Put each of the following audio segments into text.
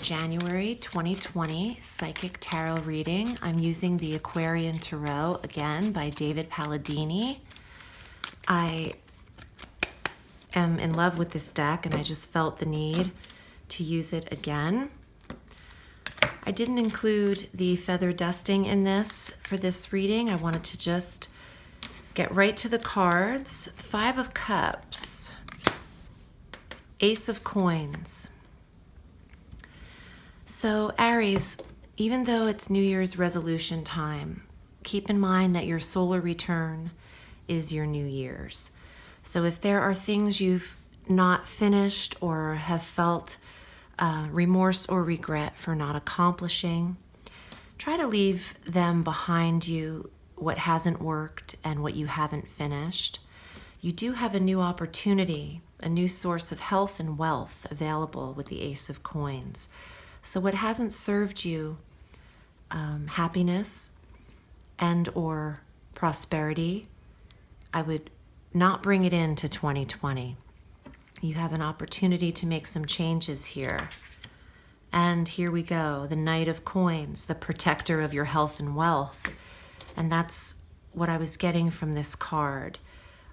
January 2020 Psychic Tarot reading. I'm using the Aquarian Tarot again by David Palladini. I am in love with this deck and I just felt the need to use it again. I didn't include the feather dusting in this for this reading. I wanted to just get right to the cards. 5 of Cups, Ace of Coins. So Aries, even though it's New Year's resolution time, keep in mind that your solar return is your New Year's. So if there are things you've not finished or have felt remorse or regret for not accomplishing, try to leave them behind you, what hasn't worked and what you haven't finished. You do have a new opportunity, a new source of health and wealth available with the Ace of Coins. So what hasn't served you happiness and or prosperity, I would not bring it into 2020. You have an opportunity to make some changes here. And here we go, the Knight of Coins, the protector of your health and wealth. And that's what I was getting from this card.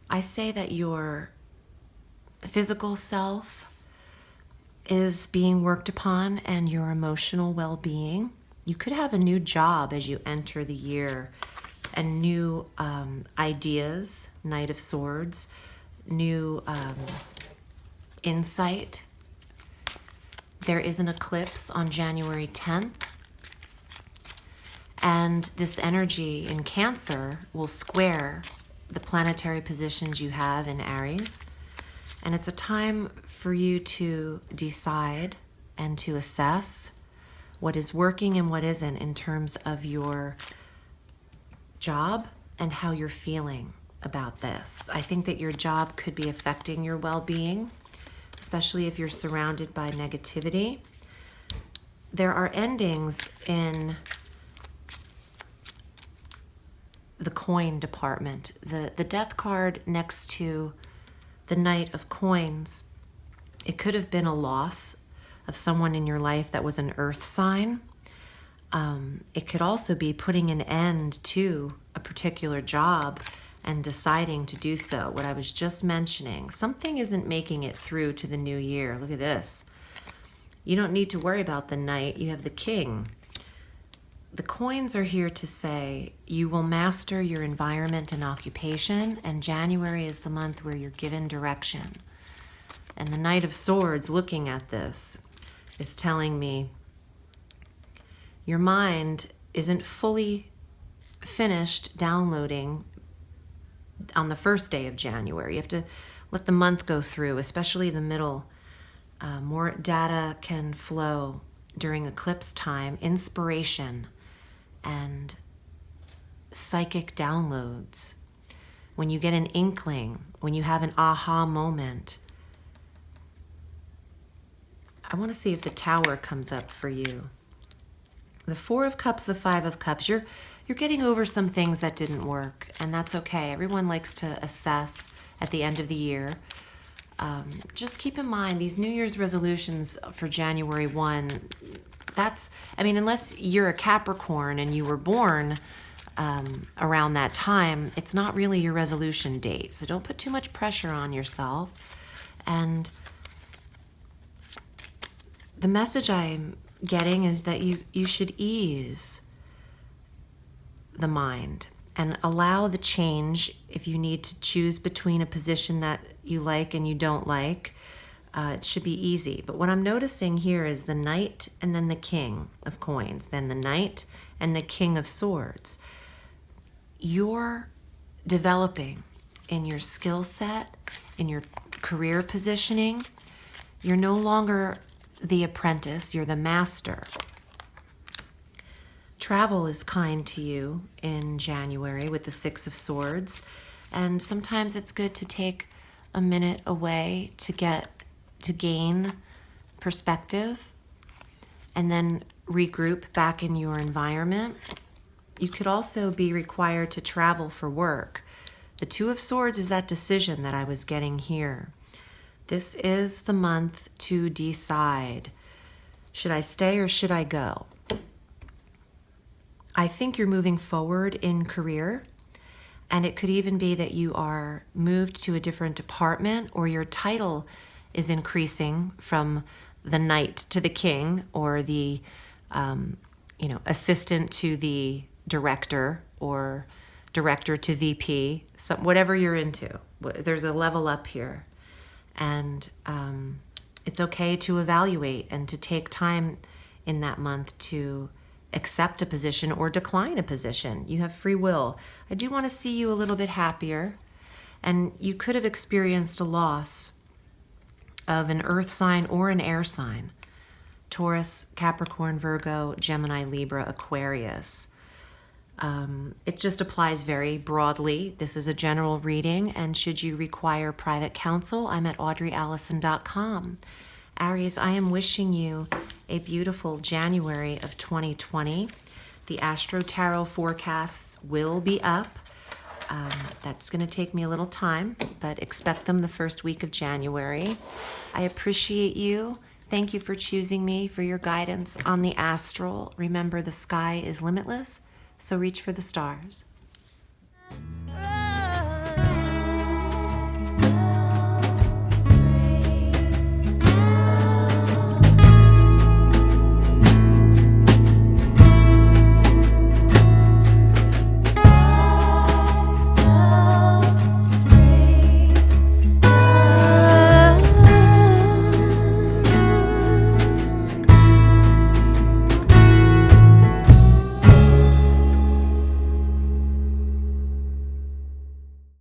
I say that your physical self is being worked upon and your emotional well-being. You could have a new job as you enter the year and new ideas, Knight of Swords, new insight. There is an eclipse on January 10th. And this energy in Cancer will square the planetary positions you have in Aries. And it's a time for you to decide and to assess what is working and what isn't in terms of your job and how you're feeling about this. I think that your job could be affecting your well-being, especially if you're surrounded by negativity. There are endings in the coin department. The death card next to the Knight of Coins, it could have been a loss of someone in your life that was an earth sign. It could also be putting an end to a particular job and deciding to do so. What I was just mentioning, something isn't making it through to the new year. Look at this. You don't need to worry about the Knight. You have the King. The coins are here to say you will master your environment and occupation, and January is the month where you're given direction. And the Knight of Swords looking at this is telling me your mind isn't fully finished downloading on the first day of January. You have to let the month go through, especially the middle. More data can flow during eclipse time, inspiration and psychic downloads. When you get an inkling, when you have an aha moment. I want to see if the Tower comes up for you. The 4 of Cups, the 5 of Cups. You're getting over some things that didn't work, and that's okay. Everyone likes to assess at the end of the year. Just keep in mind, these New Year's resolutions for January 1, unless you're a Capricorn and you were born around that time, it's not really your resolution date. So don't put too much pressure on yourself. And the message I'm getting is that you should ease the mind and allow the change if you need to choose between a position that you like and you don't like. It should be easy. But what I'm noticing here is the Knight and then the King of Coins, then the Knight and the King of Swords. You're developing in your skill set, in your career positioning. You're no longer the apprentice, you're the master. Travel is kind to you in January with the 6 of Swords. And sometimes it's good to take a minute away to gain perspective and then regroup back in your environment. You could also be required to travel for work. The 2 of Swords is that decision that I was getting here. This is the month to decide. Should I stay or should I go? I think you're moving forward in career, and it could even be that you are moved to a different department, or your title is increasing from the knight to the king, or the assistant to the director, or director to VP, whatever you're into. There's a level up here. And it's okay to evaluate and to take time in that month to accept a position or decline a position. You have free will. I do want to see you a little bit happier. And you could have experienced a loss of an earth sign or an air sign. Taurus, Capricorn, Virgo, Gemini, Libra, Aquarius. It just applies very broadly. This is a general reading, and should you require private counsel, I'm at audreyalison.com. Aries, I am wishing you a beautiful January of 2020. The Astro Tarot forecasts will be up. That's going to take me a little time, but expect them the first week of January. I appreciate you. Thank you for choosing me for your guidance on the astral. Remember, the sky is limitless, so reach for the stars.